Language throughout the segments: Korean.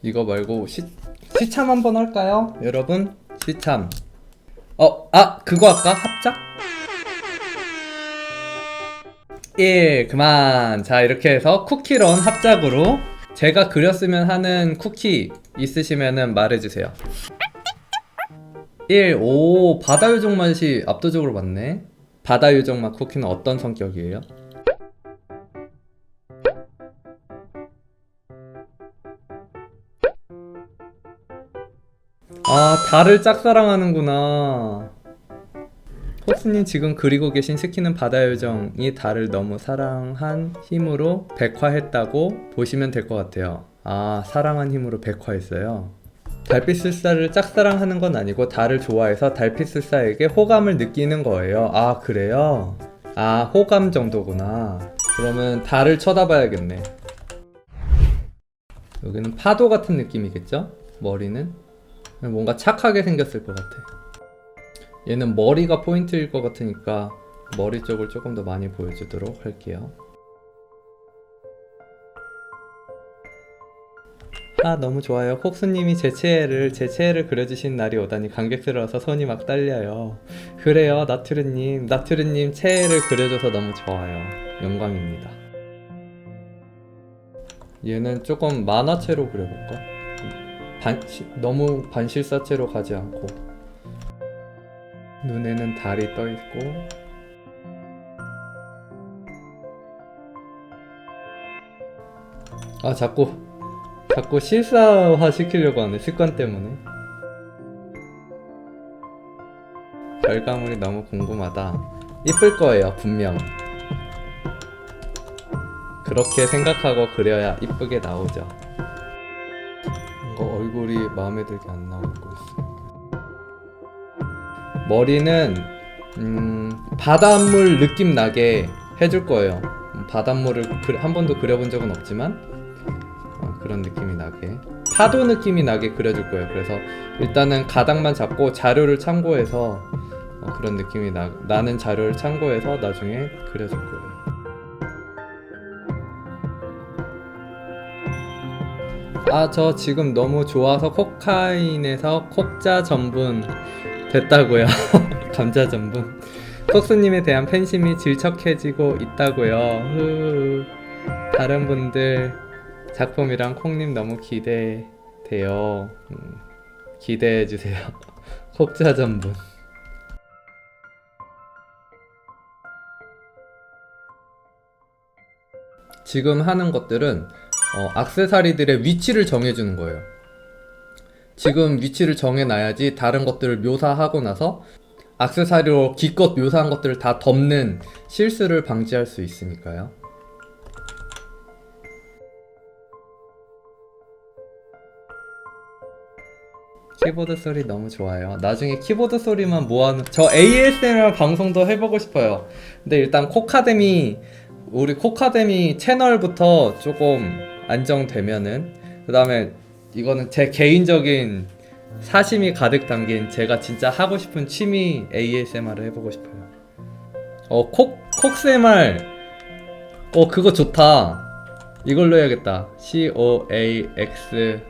이거 말고 시참 한번 할까요? 여러분 시참. 그거 할까? 합작? 1 그만. 자, 이렇게 해서 쿠키런 합작으로 제가 그렸으면 하는 쿠키 있으시면은 말해주세요. 1. 오, 바다 요정 맛이 압도적으로 많네. 바다 요정 맛 쿠키는 어떤 성격이에요? 아, 달을 짝사랑하는구나. 호스님 지금 그리고 계신 스키는 바다 요정이 달을 너무 사랑한 힘으로 백화했다고 보시면 될 것 같아요. 아, 사랑한 힘으로 백화했어요. 달빛술사를 짝사랑하는 건 아니고 달을 좋아해서 달빛술사에게 호감을 느끼는 거예요. 아, 그래요? 아, 호감 정도구나. 그러면 달을 쳐다봐야겠네. 여기는 파도 같은 느낌이겠죠? 머리는? 뭔가 착하게 생겼을 것 같아. 얘는 머리가 포인트일 것 같으니까 머리 쪽을 조금 더 많이 보여주도록 할게요. 아, 너무 좋아요. 폭수님이 제 최애를 그려주신 날이 오다니 감격스러워서 손이 막 떨려요. 그래요, 나트르님 최애를 그려줘서 너무 좋아요. 영광입니다. 얘는 조금 만화체로 그려볼까? 너무 반실사체로 가지 않고 눈에는 달이 떠있고 아, 자꾸 실사화 시키려고 하네, 습관 때문에. 결과물이 너무 궁금하다. 이쁠 거예요, 분명. 그렇게 생각하고 그려야 이쁘게 나오죠. 뭔가 얼굴이 마음에 들게 안 나오고 있어. 머리는 바닷물 느낌 나게 해줄 거예요. 바닷물을 한 번도 그려본 적은 없지만 그런 느낌이 나게, 파도 느낌이 나게 그려줄 거예요. 그래서 일단은 가닥만 잡고 자료를 참고해서 그런 느낌이 나는 자료를 참고해서 나중에 그려줄 거예요. 아, 저 지금 너무 좋아서 코카인에서 콕자 전분 됐다고요. 감자 전분. 폭스님에 대한 팬심이 질척해지고 있다고요. 다른 분들 작품이랑 콩님 너무 기대돼요. 기대해주세요. 콕자 전분. 지금 하는 것들은 액세서리들의 위치를 정해주는 거예요. 지금 위치를 정해놔야지 다른 것들을 묘사하고 나서 액세서리로 기껏 묘사한 것들을 다 덮는 실수를 방지할 수 있으니까요. 키보드 소리 너무 좋아요. 나중에 키보드 소리만 모아놓은 저 ASMR 방송도 해보고 싶어요. 근데 일단 우리 코카데미 채널부터 조금 안정되면은, 그 다음에 이거는 제 개인적인 사심이 가득 담긴 제가 진짜 하고 싶은 취미 ASMR을 해보고 싶어요. 콕스MR 그거 좋다. 이걸로 해야겠다. COAXMR.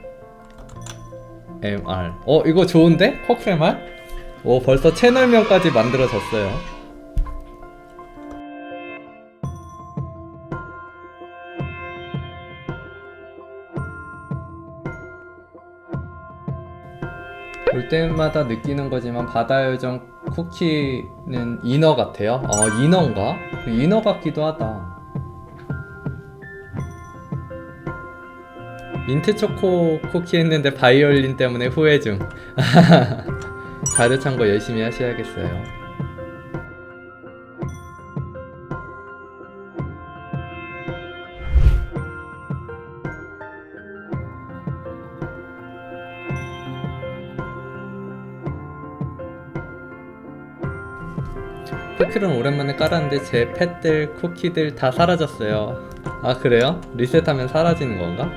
이거 좋은데? 콕스MR? 벌써 채널명까지 만들어졌어요. 볼 때마다 느끼는 거지만 바다요정 쿠키는 인어 같아요. 인어인가? 인어 같기도 하다. 민트초코 쿠키 했는데 바이올린 때문에 후회 중. 자료 참고 열심히 하셔야겠어요. 쿠키는 오랜만에 깔았는데 제 펫들, 쿠키들 다 사라졌어요. 아, 그래요? 리셋하면 사라지는 건가?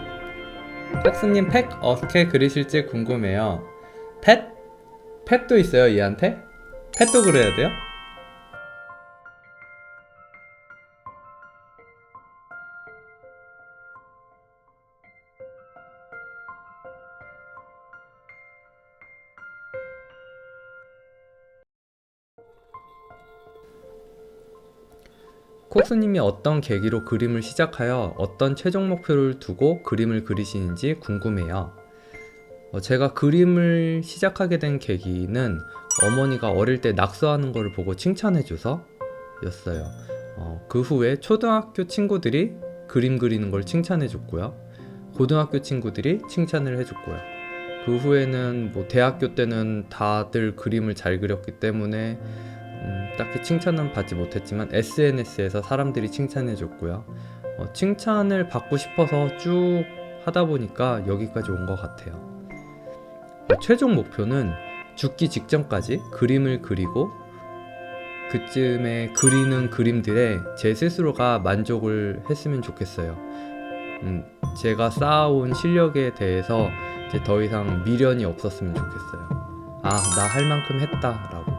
폭스님 펫 어떻게 그리실지 궁금해요. 펫? 펫도 있어요, 얘한테? 펫도 그려야 돼요? 콕스님이 어떤 계기로 그림을 시작하여 어떤 최종 목표를 두고 그림을 그리시는지 궁금해요. 제가 그림을 시작하게 된 계기는 어머니가 어릴 때 낙서하는 거를 보고 칭찬해줘서 였어요. 그 후에 초등학교 친구들이 그림 그리는 걸 칭찬해줬고요. 고등학교 친구들이 칭찬을 해줬고요. 그 후에는 뭐 대학교 때는 다들 그림을 잘 그렸기 때문에 딱히 칭찬은 받지 못했지만 SNS에서 사람들이 칭찬해줬고요. 칭찬을 받고 싶어서 쭉 하다 보니까 여기까지 온 것 같아요. 최종 목표는 죽기 직전까지 그림을 그리고 그쯤에 그리는 그림들에 제 스스로가 만족을 했으면 좋겠어요. 제가 쌓아온 실력에 대해서 이제 더 이상 미련이 없었으면 좋겠어요. 아, 나 할 만큼 했다라고.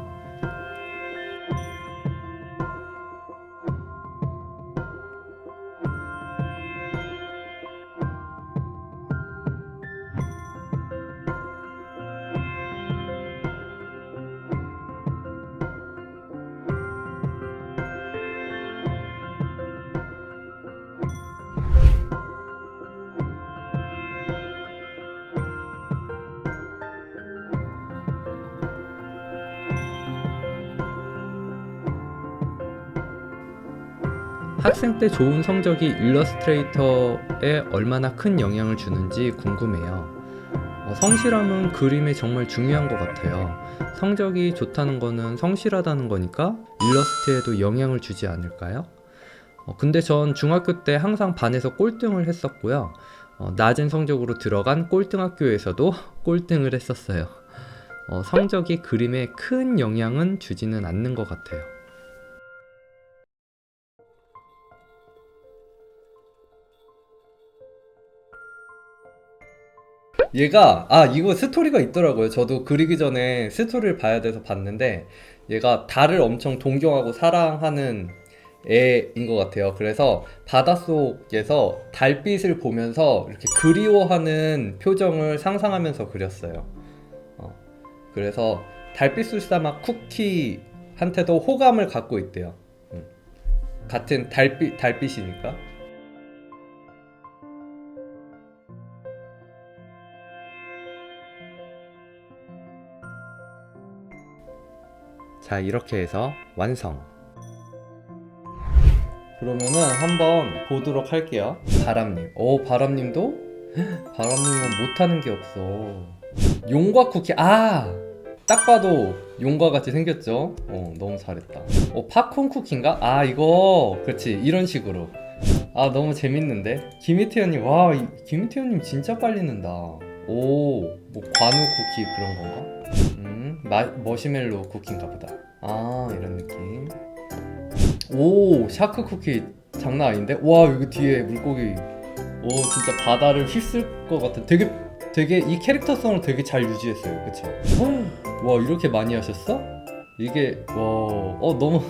학생 때 좋은 성적이 일러스트레이터에 얼마나 큰 영향을 주는지 궁금해요. 성실함은 그림에 정말 중요한 것 같아요. 성적이 좋다는 거는 성실하다는 거니까 일러스트에도 영향을 주지 않을까요? 근데 전 중학교 때 항상 반에서 꼴등을 했었고요. 낮은 성적으로 들어간 꼴등학교에서도 꼴등을 했었어요. 성적이 그림에 큰 영향은 주지는 않는 것 같아요. 얘가 이거 스토리가 있더라고요. 저도 그리기 전에 스토리를 봐야 돼서 봤는데 얘가 달을 엄청 동경하고 사랑하는 애인 것 같아요. 그래서 바닷속에서 달빛을 보면서 이렇게 그리워하는 표정을 상상하면서 그렸어요. 그래서 달빛술사막 쿠키한테도 호감을 갖고 있대요. 같은 달빛이니까. 자, 이렇게 해서 완성. 그러면은 한번 보도록 할게요. 바람님. 바람님도? 바람님은 못하는 게 없어. 용과 쿠키. 딱 봐도 용과 같이 생겼죠? 너무 잘했다. 팝콘 쿠키인가? 이거. 그렇지. 이런 식으로. 너무 재밌는데? 김희태현님. 와, 김희태현님 진짜 빨리 는다. 뭐 관우 쿠키 그런 건가? 머시멜로 쿠키인가 보다. 이런 느낌. 샤크 쿠키 장난 아닌데? 와, 여기 뒤에 물고기. 진짜 바다를 휩쓸 것 같은. 되게 이 캐릭터성을 되게 잘 유지했어요. 그쵸? 와, 이렇게 많이 하셨어? 이게 너무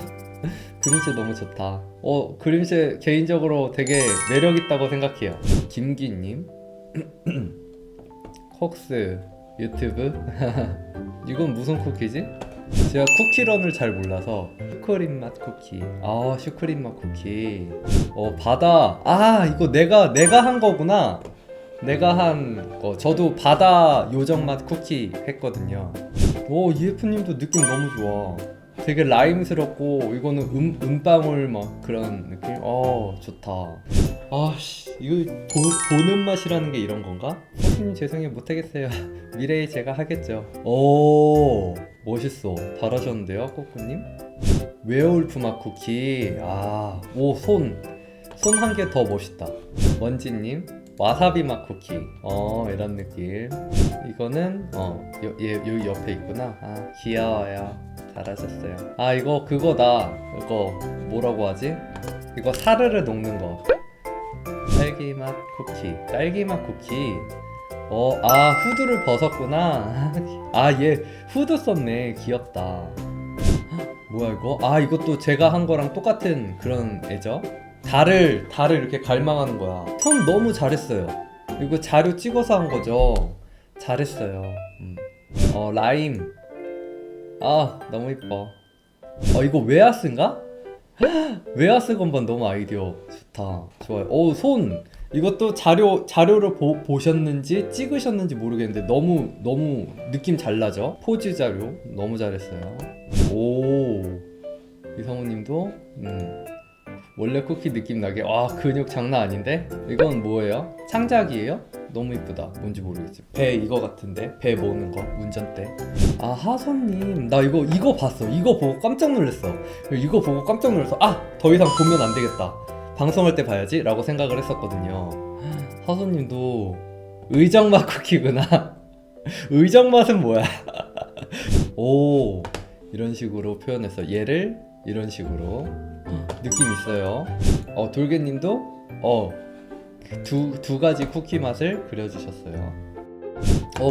그림체 너무 좋다. 그림체 개인적으로 되게 매력있다고 생각해요. 김기님 콕스 유튜브 이건 무슨 쿠키지? 제가 쿠키런을 잘 몰라서. 슈크림 맛 쿠키. 슈크림 맛 쿠키. 바다. 이거 내가 한 거구나. 내가 한 거. 저도 바다 요정 맛 쿠키 했거든요. EF님도 느낌 너무 좋아. 되게 라임스럽고 이거는 음방울 막 그런 느낌. 좋다. 이거 보는 맛이라는 게 이런 건가? 선생님 죄송해요, 못하겠어요. 미래에 제가 하겠죠. 멋있어. 잘하셨는데요, 꼬꾸님? 웨어울프 맛 쿠키. 손 한 개 더 멋있다. 먼지님 와사비 맛 쿠키. 이런 느낌. 이거는 여기 옆에 있구나. 귀여워요. 잘하셨어요. 이거 그거다. 이거 뭐라고 하지? 이거 사르르 녹는 거. 딸기맛 쿠키. 딸기맛 쿠키. 후드를 벗었구나. 얘 후드 썼네. 귀엽다. 뭐야 이거? 이것도 제가 한 거랑 똑같은 그런 애죠? 달을 이렇게 갈망하는 거야. 톤 너무 잘했어요. 이거 자료 찍어서 한 거죠? 잘했어요. 라임. 너무 이뻐. 이거 웨하스인가? 웨하스 건반 너무 아이디어 좋다. 좋아요. 손 이것도 자료를 보셨는지 찍으셨는지 모르겠는데 너무 느낌 잘 나죠? 포즈 자료 너무 잘했어요. 오, 이성우님도 원래 쿠키 느낌 나게. 와, 근육 장난 아닌데? 이건 뭐예요? 창작이에요? 너무 이쁘다. 뭔지 모르겠지. 배 이거 같은데? 배 모으는 거 운전대. 아, 하선님 나 이거 봤어. 이거 보고 깜짝 놀랐어. 이거 보고 깜짝 놀랐어. 더 이상 보면 안 되겠다. 방송할 때 봐야지 라고 생각을 했었거든요. 하선님도 의정맛 쿠키구나. 의정맛은 뭐야? 오, 이런 식으로 표현했어. 얘를 이런 식으로 느낌 있어요. 돌개님도 두 가지 쿠키 맛을 그려주셨어요.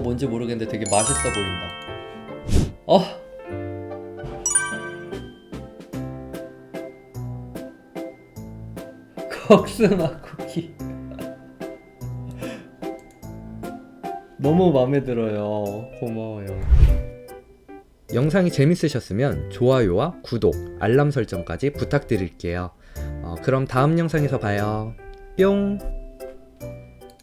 뭔지 모르겠는데 되게 맛있어 보인다. kok스맛 쿠키 너무 마음에 들어요. 고마워요. 영상이 재밌으셨으면 좋아요와 구독, 알람 설정까지 부탁드릴게요. 그럼 다음 영상에서 봐요. 뿅!